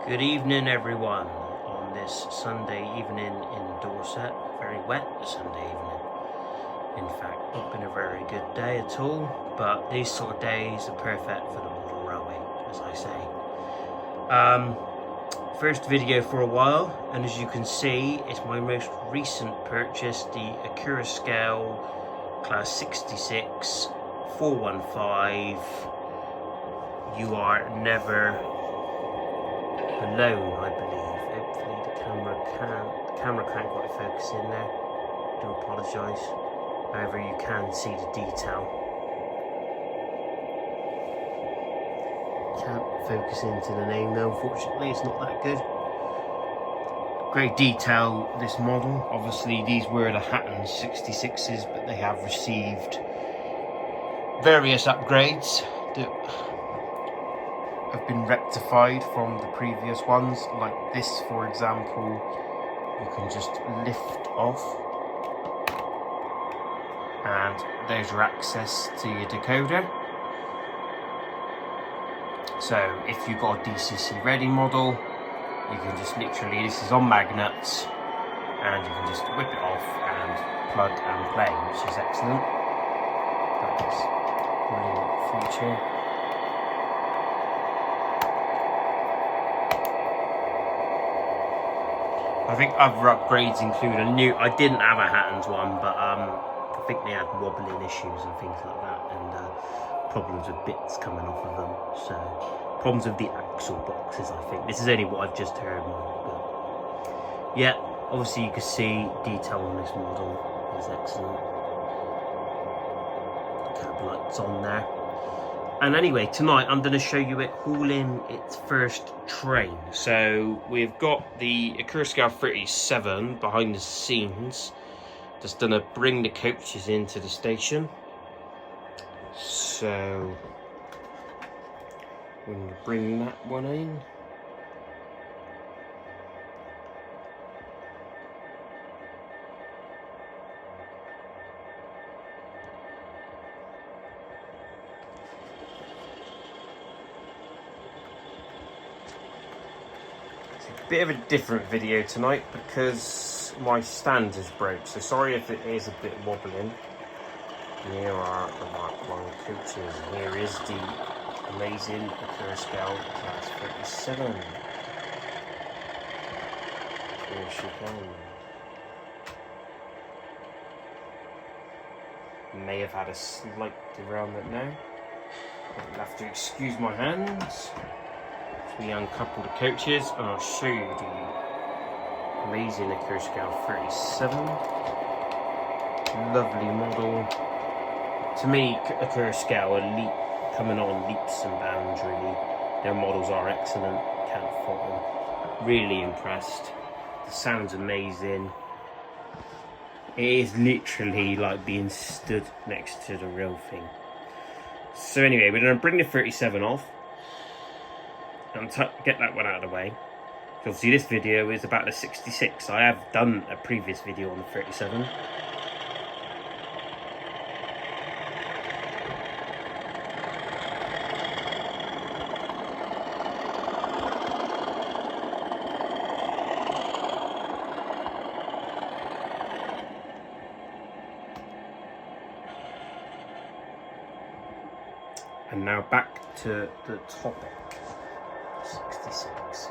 Good evening, everyone, on this Sunday evening in Dorset. Very wet Sunday evening. In fact, not been a very good day at all, but these sort of days are perfect for the model rowing, as I say. First video for a while, and as you can see, it's my most recent purchase, the Accurascale Class 66 415. You are never alone, I believe. Hopefully the camera can't quite focus in there. Do apologise. However, you can see the detail. Can't focus into the name though, unfortunately, it's not that good. Great detail, this model. Obviously these were the Hatton 66s, but they have received various upgrades that have been rectified from the previous ones. Like this, for example, you can just lift off and there's your access to your decoder. So if you've got a DCC ready model, you can just literally, this is on magnets, and you can just whip it off and plug and play, which is excellent. That is a brilliant feature. I think other upgrades include a new, I didn't have a Hatton's one, but I think they had wobbling issues and things like that, and problems with bits coming off of them. So problems with the axle boxes, I think. This is only what I've just heard. But yeah, obviously you can see detail on this model is excellent. Cab lights on there. And anyway, tonight I'm going to show you it hauling its first train. So we've got the Accurascale 37 behind the scenes. Just going to bring the coaches into the station. So we're going to bring that one in. Bit of a different video tonight because my stand is broke, so sorry if it is a bit wobbling. Here are the Mark 1 coaches. Here is the amazing Accurascale Class 37. Here she comes. May have had a slight derailment now. I'll have to excuse my hands. We uncouple the coaches and I'll show you the amazing Accurascale 37. Lovely model. To me, Accurascale are coming on leaps and bounds, really. Their models are excellent, can't fault them. Really impressed. The sound's amazing. It is literally like being stood next to the real thing. So anyway, we're going to bring the 37 off and get that one out of the way. Obviously this video is about the 66. I have done a previous video on the 37. And now back to the topic. 66.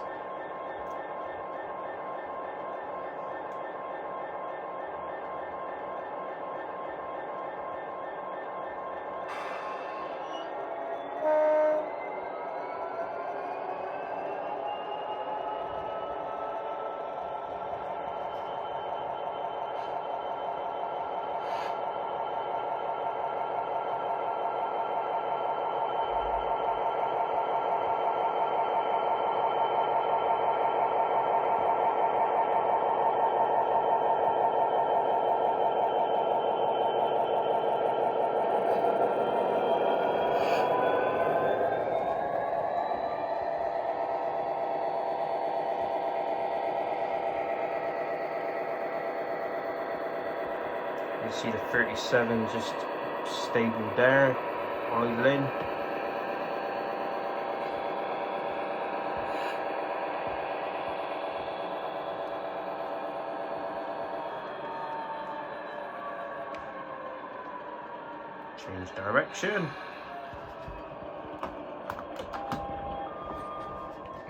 You see the 37 just stable there, idling. Change direction.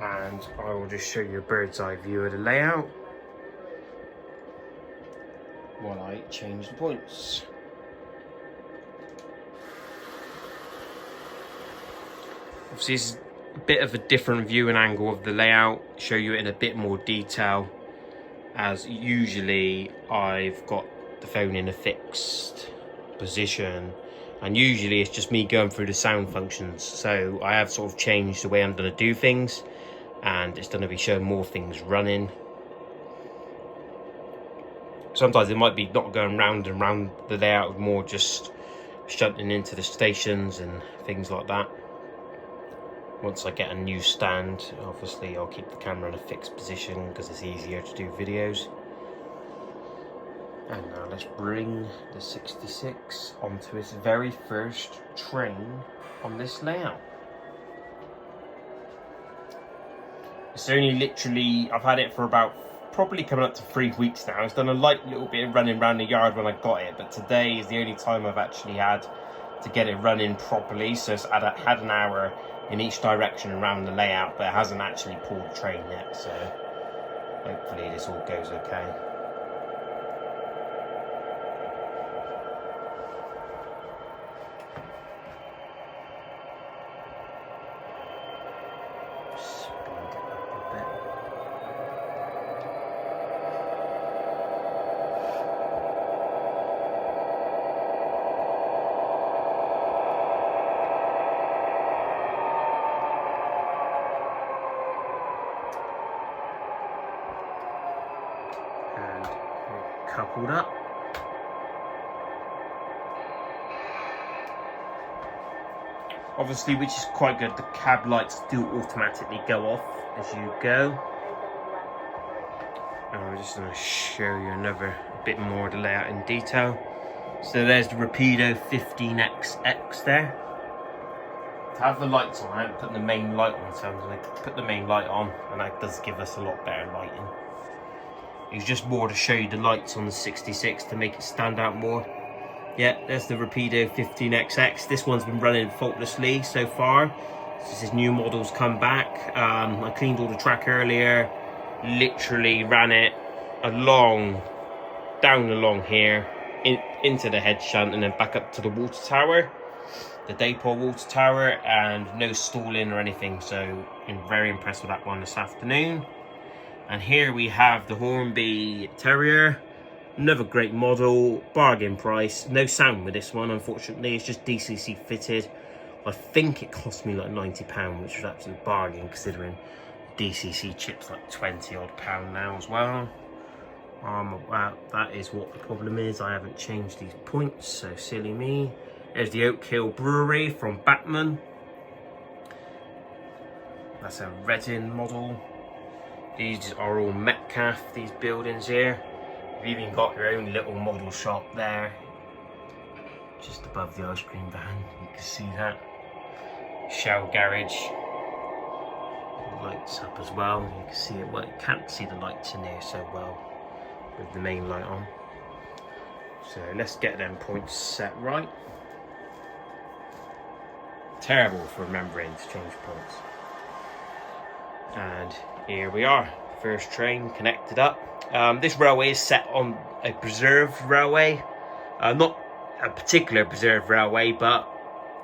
And I will just show you a bird's eye view of the layout while I change the points. Obviously, this is a bit of a different view and angle of the layout, show you it in a bit more detail, as usually I've got the phone in a fixed position, and usually it's just me going through the sound functions. So I have sort of changed the way I'm going to do things, and it's going to be showing more things running. Sometimes it might be not going round and round the layout, more just shunting into the stations and things like that. Once I get a new stand, obviously I'll keep the camera in a fixed position because it's easier to do videos. And now let's bring the 66 onto its very first train on this layout. It's only literally, I've had it for about probably coming up to 3 weeks now. It's done a light little bit of running around the yard when I got it, but today is the only time I've actually had to get it running properly. So it's had an hour in each direction around the layout, but it hasn't actually pulled the train yet, so hopefully this all goes okay. Speed it up a bit. And coupled up. Obviously, which is quite good, the cab lights do automatically go off as you go. And I'm just going to show you another bit more of the layout in detail. So there's the Rapido 15XX there. To have the lights on, I haven't put the main light on, so I'm going to put the main light on, and that does give us a lot better lighting. It's just more to show you the lights on the 66 to make it stand out more. Yeah, there's the Rapido 15XX. This one's been running faultlessly so far. This is new models come back. I cleaned all the track earlier. Literally ran it down along here, into the head shunt, and then back up to the water tower, the Daypole water tower, and no stalling or anything. So I'm very impressed with that one this afternoon. And here we have the Hornby Terrier, another great model, bargain price. No sound with this one, unfortunately. It's just DCC fitted. I think it cost me like £90, which was absolute bargain considering DCC chips like £20 odd now as well. That is what the problem is. I haven't changed these points, so silly me. There's the Oak Hill Brewery from Batman. That's a Reading model. These are all Metcalf, these buildings here. You've even got your own little model shop there, just above the ice cream van. You can see that. Shell garage. Lights up as well. You can see it. Well, you can't see the lights in here so well with the main light on. So let's get them points set right. Terrible for remembering to change points. And here we are, first train connected up. This railway is set on a preserved railway, not a particular preserved railway, but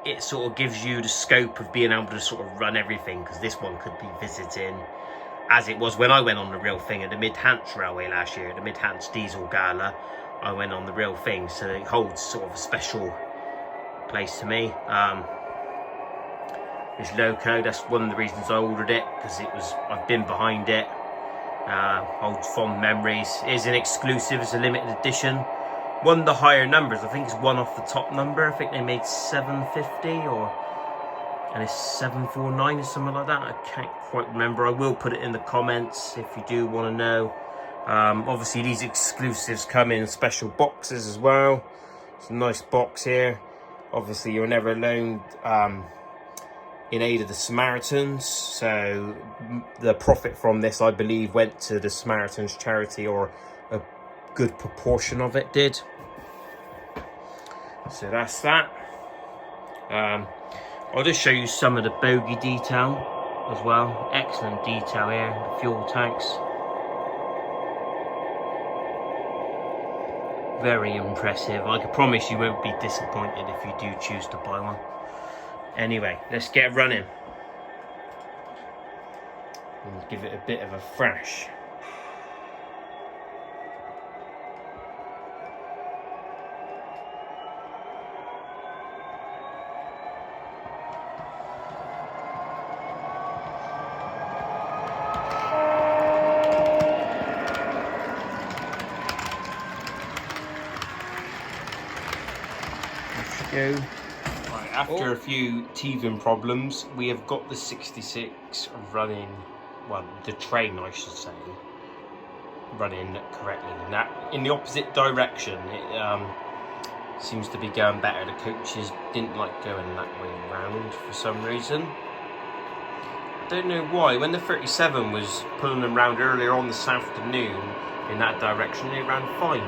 it sort of gives you the scope of being able to sort of run everything, because this one could be visiting, as it was when I went on the real thing at the Mid-Hants Railway last year, the Mid-Hants Diesel Gala. I went on the real thing, so it holds sort of a special place to me. This loco, that's one of the reasons I ordered it, because I've been behind it. Holds fond memories. It is an exclusive, it's a limited edition. One of the higher numbers, I think it's one off the top number. I think they made 750 and it's 749 or something like that. I can't quite remember. I will put it in the comments if you do want to know. Obviously these exclusives come in special boxes as well. It's a nice box here. Obviously you're never alone. In aid of the Samaritans, so the profit from this, I believe, went to the Samaritans charity, or a good proportion of it did. So that's that. I'll just show you some of the bogie detail as well. Excellent detail here, the fuel tanks. Very impressive. I can promise you won't be disappointed if you do choose to buy one. Anyway, let's get running and give it a bit of a thrash. Go. Right, after a few teething problems, we have got the 66 running, well, the train I should say, running correctly. Now, in the opposite direction, it seems to be going better. The coaches didn't like going that way round for some reason. I don't know why. When the 37 was pulling them round earlier on this afternoon in that direction, they ran fine.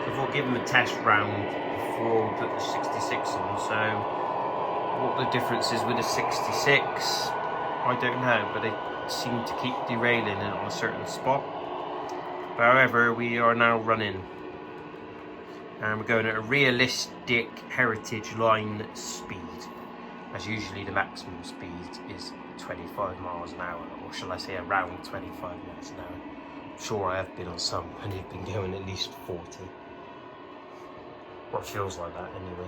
So I thought give them a test round before we put the 66 on. So what the difference is with the 66, I don't know, but they seem to keep derailing it on a certain spot. But however, we are now running, and we're going at a realistic heritage line speed, as usually the maximum speed is 25 miles an hour, or shall I say around 25 miles an hour. I'm sure I have been on some and they've been going at least 40. Or it feels like that anyway.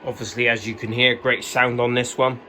Obviously, as you can hear, great sound on this one.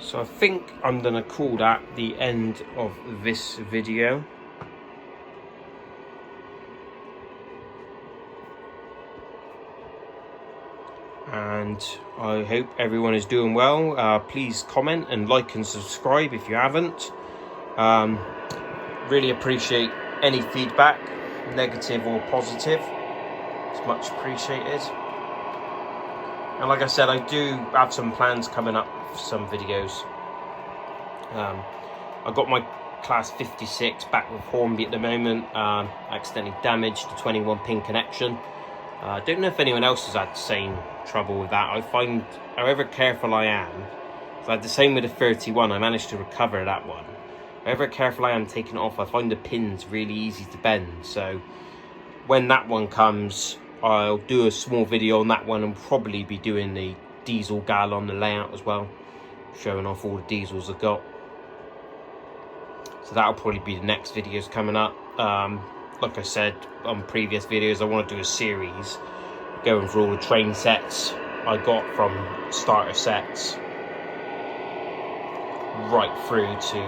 So I think I'm going to call that the end of this video. And I hope everyone is doing well. Please comment and like and subscribe if you haven't. Really appreciate any feedback, negative or positive. It's much appreciated. And like I said, I do have some plans coming up for some videos. I got my class 56 back with Hornby at the moment. Accidentally damaged the 21 pin connection. I don't know if anyone else has had the same trouble with that. I find, however careful I am, so I had the same with the 31, I managed to recover that one. However careful I am taking it off, I find the pins really easy to bend. So when that one comes, I'll do a small video on that one and probably be doing the diesel gal on the layout as well, showing off all the diesels I've got. So that'll probably be the next videos coming up. Like I said on previous videos, I want to do a series going through all the train sets I got from starter sets right through to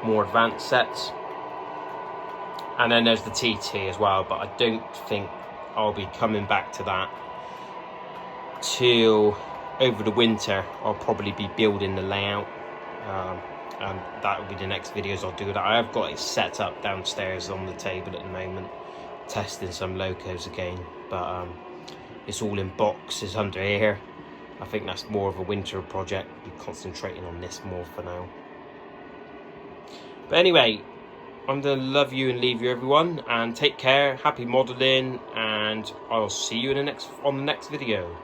more advanced sets. And then there's the TT as well, but I don't think I'll be coming back to that till over the winter. I'll probably be building the layout. And that will be the next videos I'll do that. I have got it set up downstairs on the table at the moment, testing some locos again, but it's all in boxes under here. I think that's more of a winter project. Be concentrating on this more for now. But anyway, I'm going to love you and leave you, everyone, and take care, happy modelling, and I'll see you on the next video.